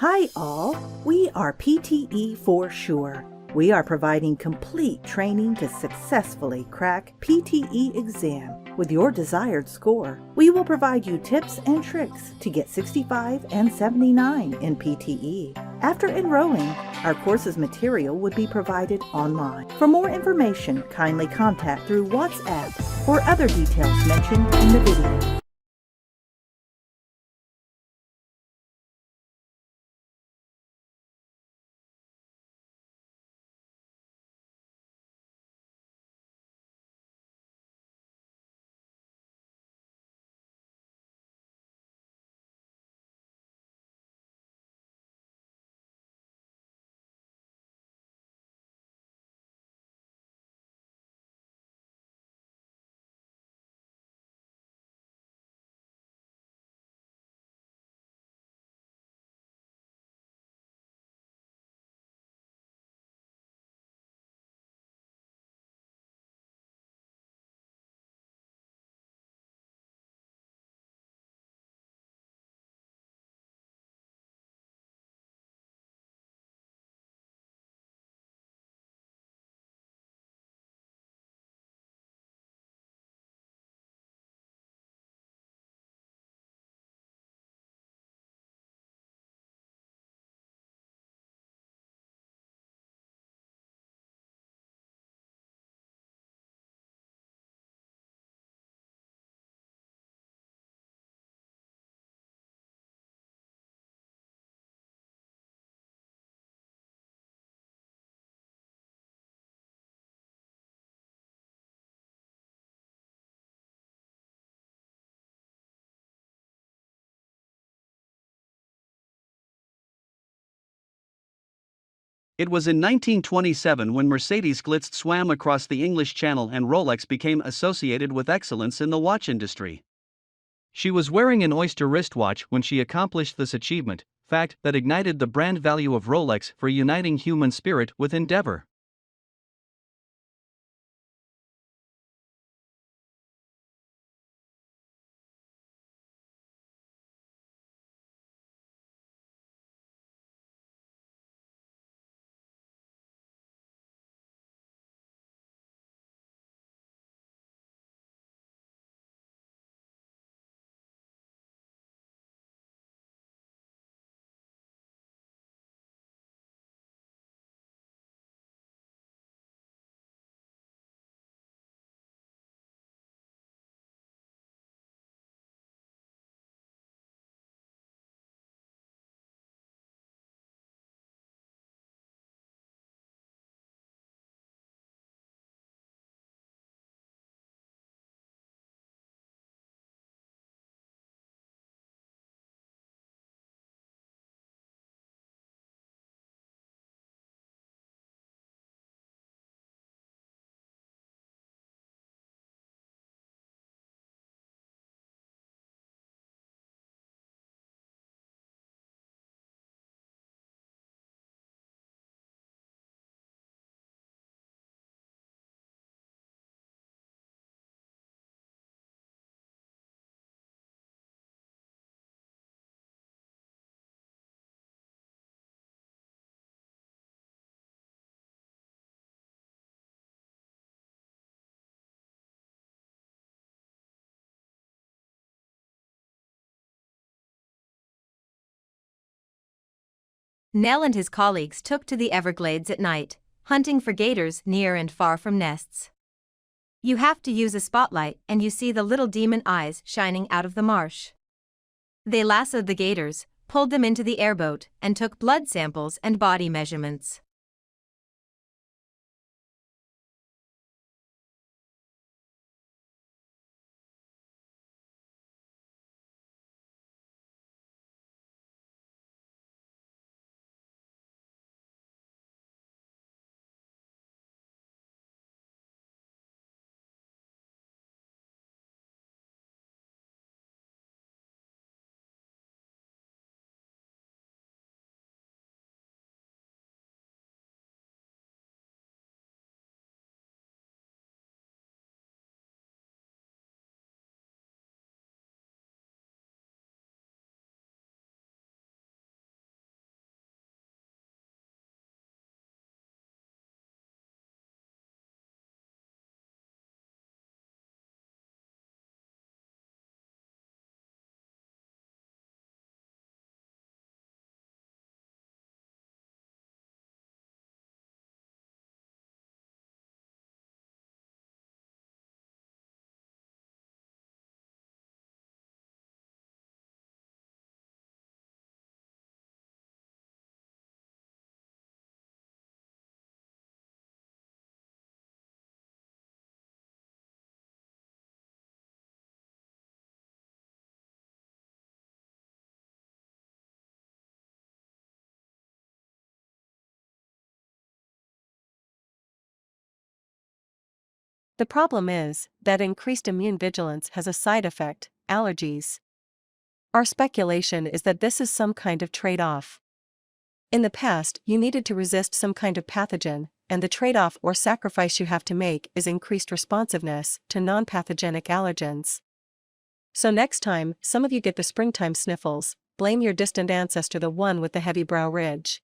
Hi all, we are PTE for sure. We are providing complete training to successfully crack PTE exam with your desired score. We will provide you tips and tricks to get 65 and 79 in PTE. After enrolling, our course's material would be provided online. For more information, kindly contact through WhatsApp or other details mentioned in the video. It was in 1927 when Mercedes Glitz swam across the English Channel and Rolex became associated with excellence in the watch industry. She was wearing an oyster wristwatch when she accomplished this achievement, fact that ignited the brand value of Rolex for uniting human spirit with endeavor. Nell and his colleagues took to the Everglades at night, hunting for gators near and far from nests. You have to use a spotlight and you see the little demon eyes shining out of the marsh. They lassoed the gators, pulled them into the airboat, and took blood samples and body measurements. The problem is that increased immune vigilance has a side effect: allergies. Our speculation is that this is some kind of trade-off. In the past, you needed to resist some kind of pathogen, and the trade-off or sacrifice you have to make is increased responsiveness to non-pathogenic allergens. So next time some of you get the springtime sniffles, blame your distant ancestor, the one with the heavy brow ridge.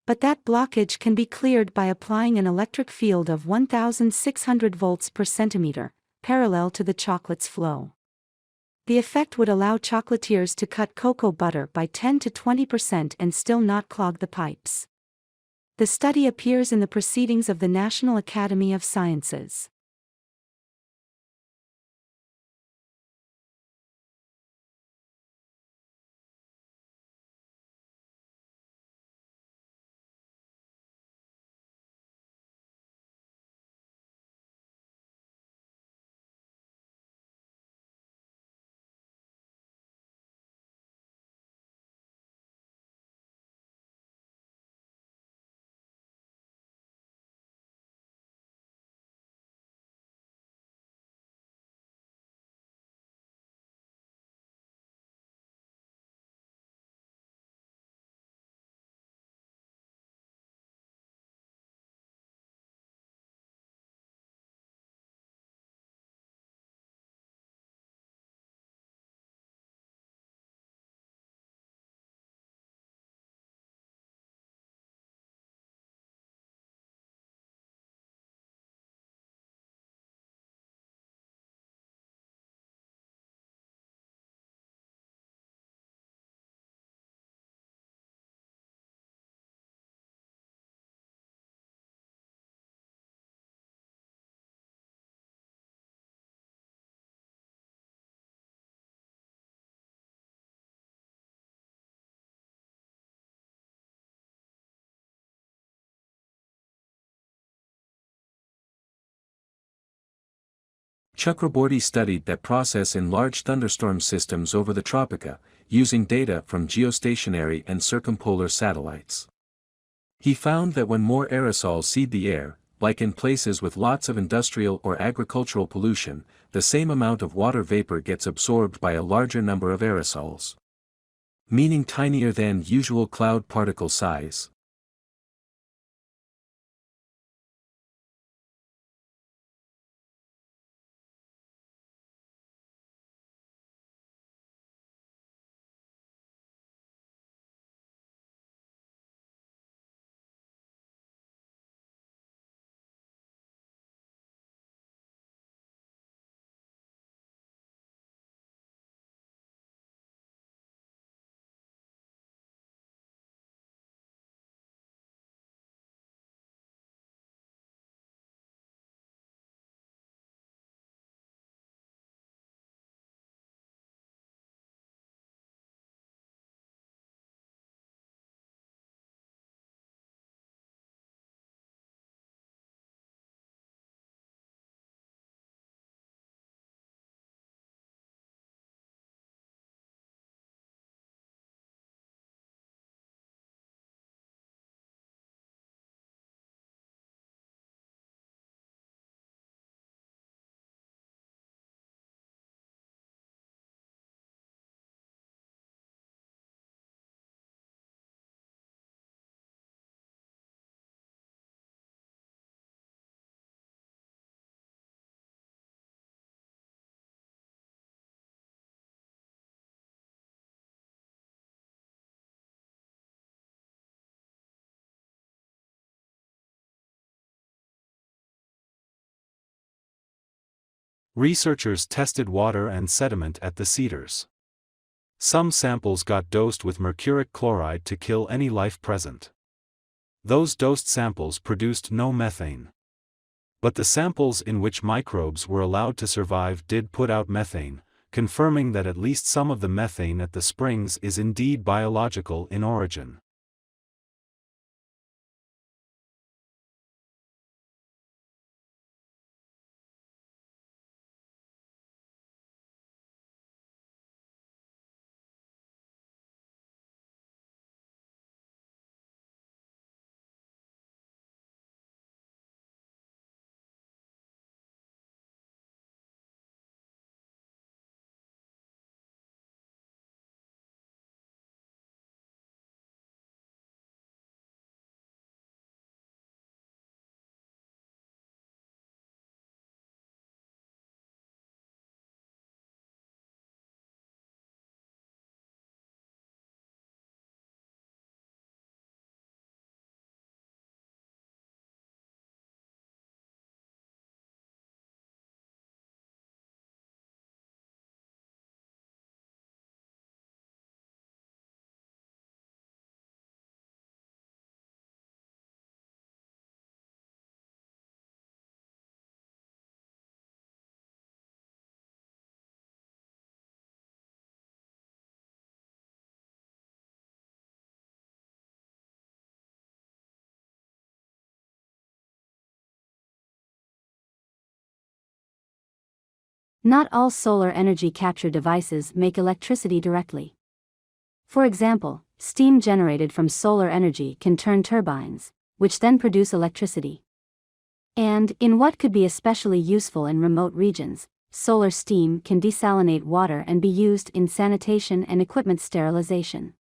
But that blockage can be cleared by applying an electric field of 1,600 volts per centimeter, parallel to the chocolate's flow. The effect would allow chocolatiers to cut cocoa butter by 10 to 20% and still not clog the pipes. The study appears in the Proceedings of the National Academy of Sciences. Chakraborty studied that process in large thunderstorm systems over the Tropica, using data from geostationary and circumpolar satellites. He found that when more aerosols seed the air, like in places with lots of industrial or agricultural pollution, the same amount of water vapor gets absorbed by a larger number of aerosols, meaning tinier than usual cloud particle size. Researchers tested water and sediment at the cedars. Some samples got dosed with mercuric chloride to kill any life present. Those dosed samples produced no methane. But the samples in which microbes were allowed to survive did put out methane, confirming that at least some of the methane at the springs is indeed biological in origin. Not all solar energy capture devices make electricity directly. For example, steam generated from solar energy can turn turbines, which then produce electricity. And, in what could be especially useful in remote regions, solar steam can desalinate water and be used in sanitation and equipment sterilization.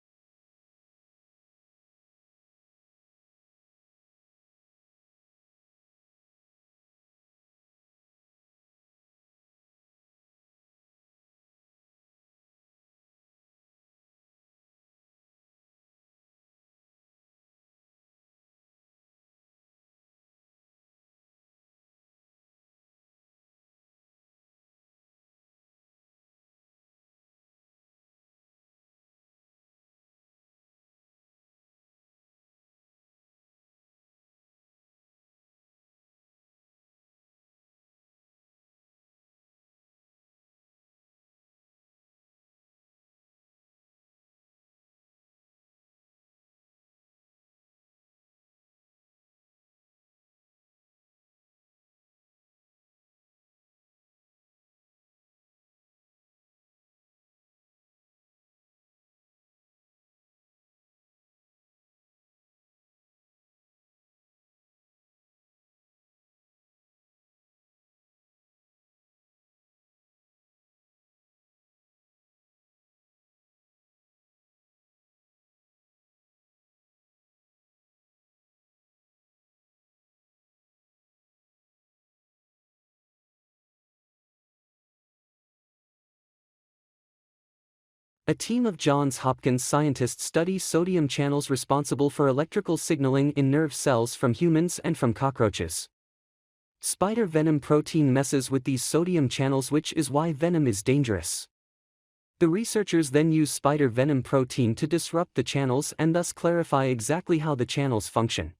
A team of Johns Hopkins scientists study sodium channels responsible for electrical signaling in nerve cells from humans and from cockroaches. Spider venom protein messes with these sodium channels, which is why venom is dangerous. The researchers then use spider venom protein to disrupt the channels and thus clarify exactly how the channels function.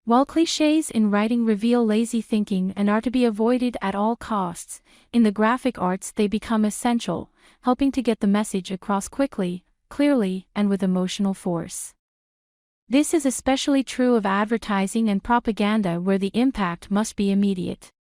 While cliches in writing reveal lazy thinking and are to be avoided at all costs, in the graphic arts they become essential, helping to get the message across quickly, clearly, and with emotional force. This is especially true of advertising and propaganda where the impact must be immediate.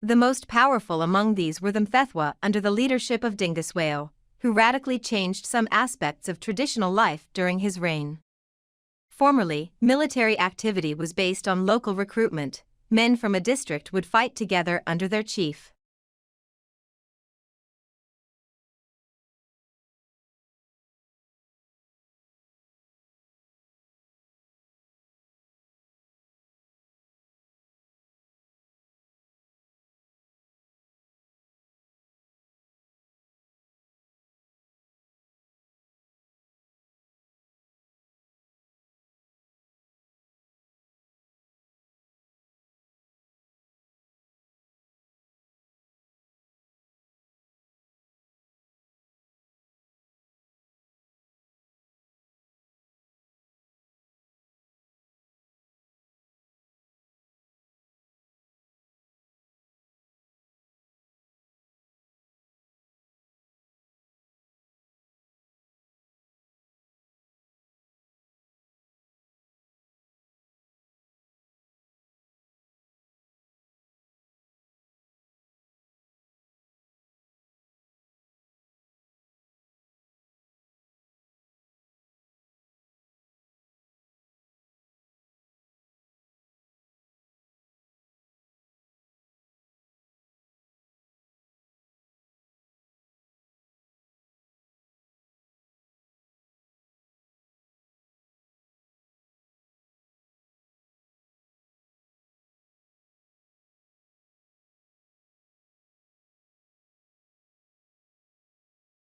The most powerful among these were the Mthethwa under the leadership of Dingiswayo, who radically changed some aspects of traditional life during his reign. Formerly, military activity was based on local recruitment. Men from a district would fight together under their chief.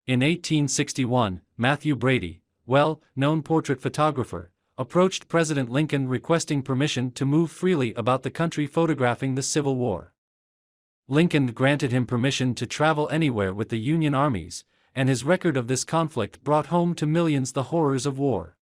In 1861, Matthew Brady, well-known portrait photographer, approached President Lincoln requesting permission to move freely about the country photographing the Civil War. Lincoln granted him permission to travel anywhere with the Union armies, and his record of this conflict brought home to millions the horrors of war.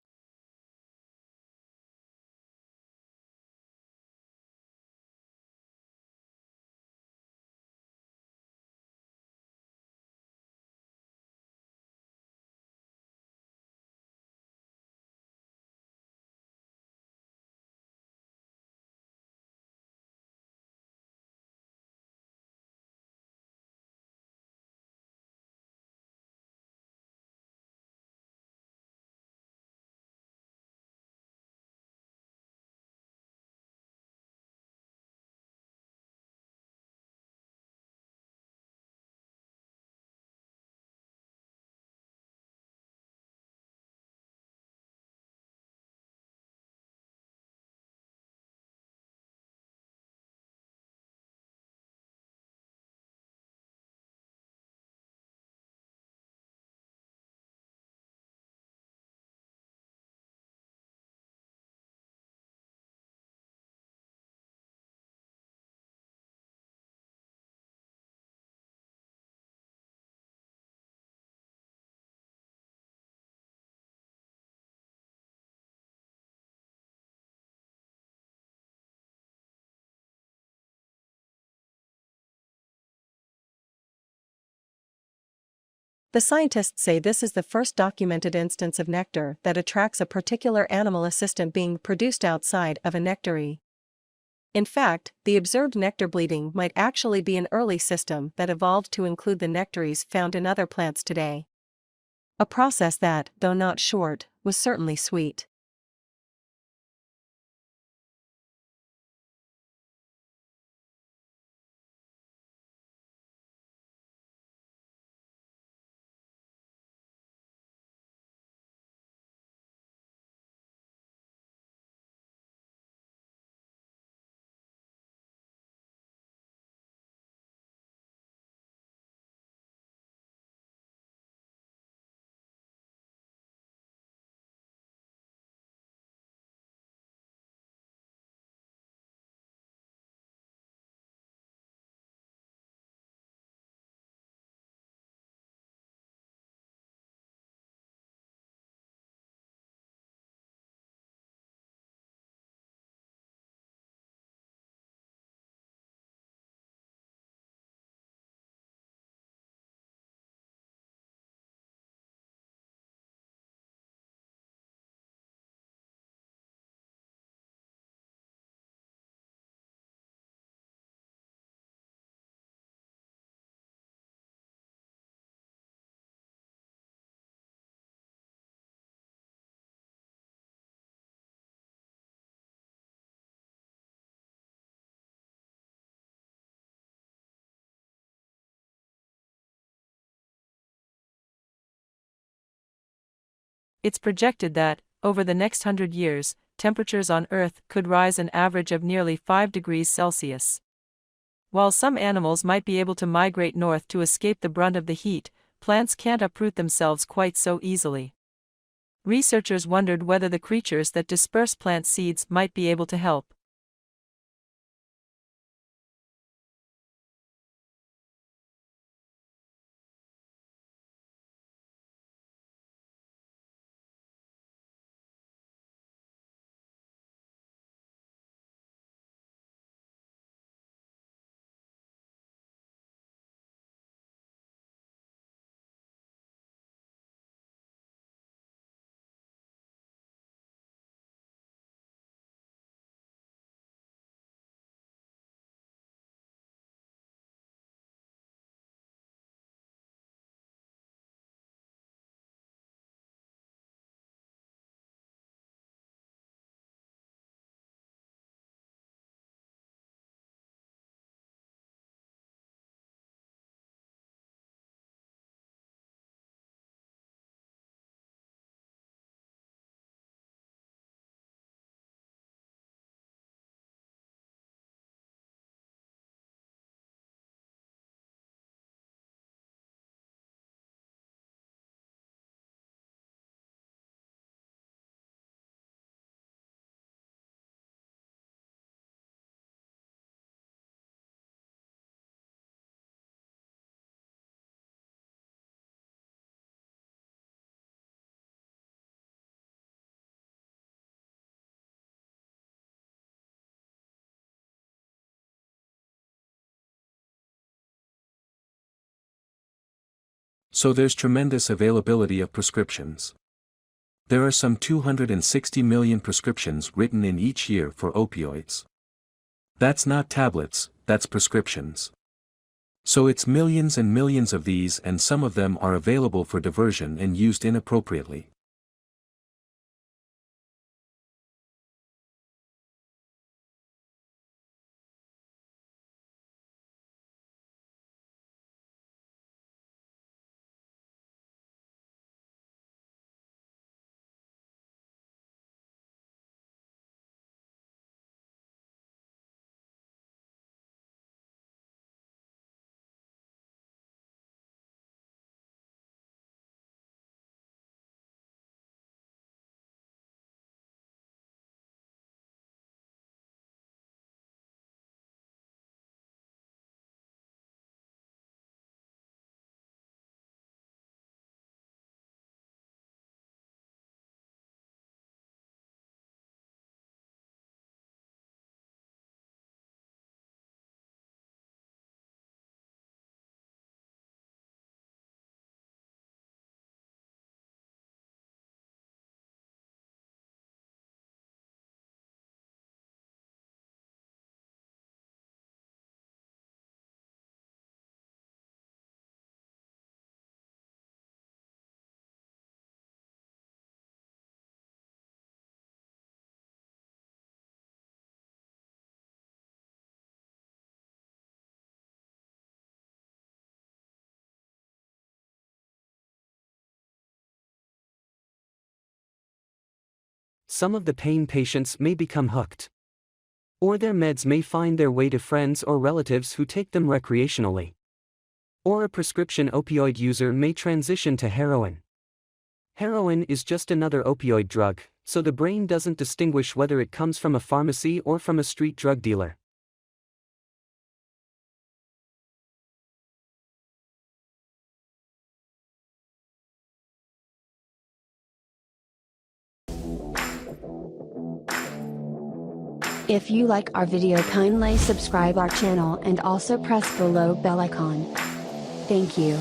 The scientists say this is the first documented instance of nectar that attracts a particular animal assistant being produced outside of a nectary. In fact, the observed nectar bleeding might actually be an early system that evolved to include the nectaries found in other plants today. A process that, though not short, was certainly sweet. It's projected that, over the next 100 years, temperatures on Earth could rise an average of nearly 5 degrees Celsius. While some animals might be able to migrate north to escape the brunt of the heat, plants can't uproot themselves quite so easily. Researchers wondered whether the creatures that disperse plant seeds might be able to help. So there's tremendous availability of prescriptions. There are some 260 million prescriptions written in each year for opioids. That's not tablets, that's prescriptions. So it's millions and millions of these, and some of them are available for diversion and used inappropriately. some of the pain patients may become hooked. Or their meds may find their way to friends or relatives who take them recreationally. Or a prescription opioid user may transition to heroin. Heroin is just another opioid drug, so the brain doesn't distinguish whether it comes from a pharmacy or from a street drug dealer. If you like our video, kindly subscribe our channel and also press below bell icon. Thank you.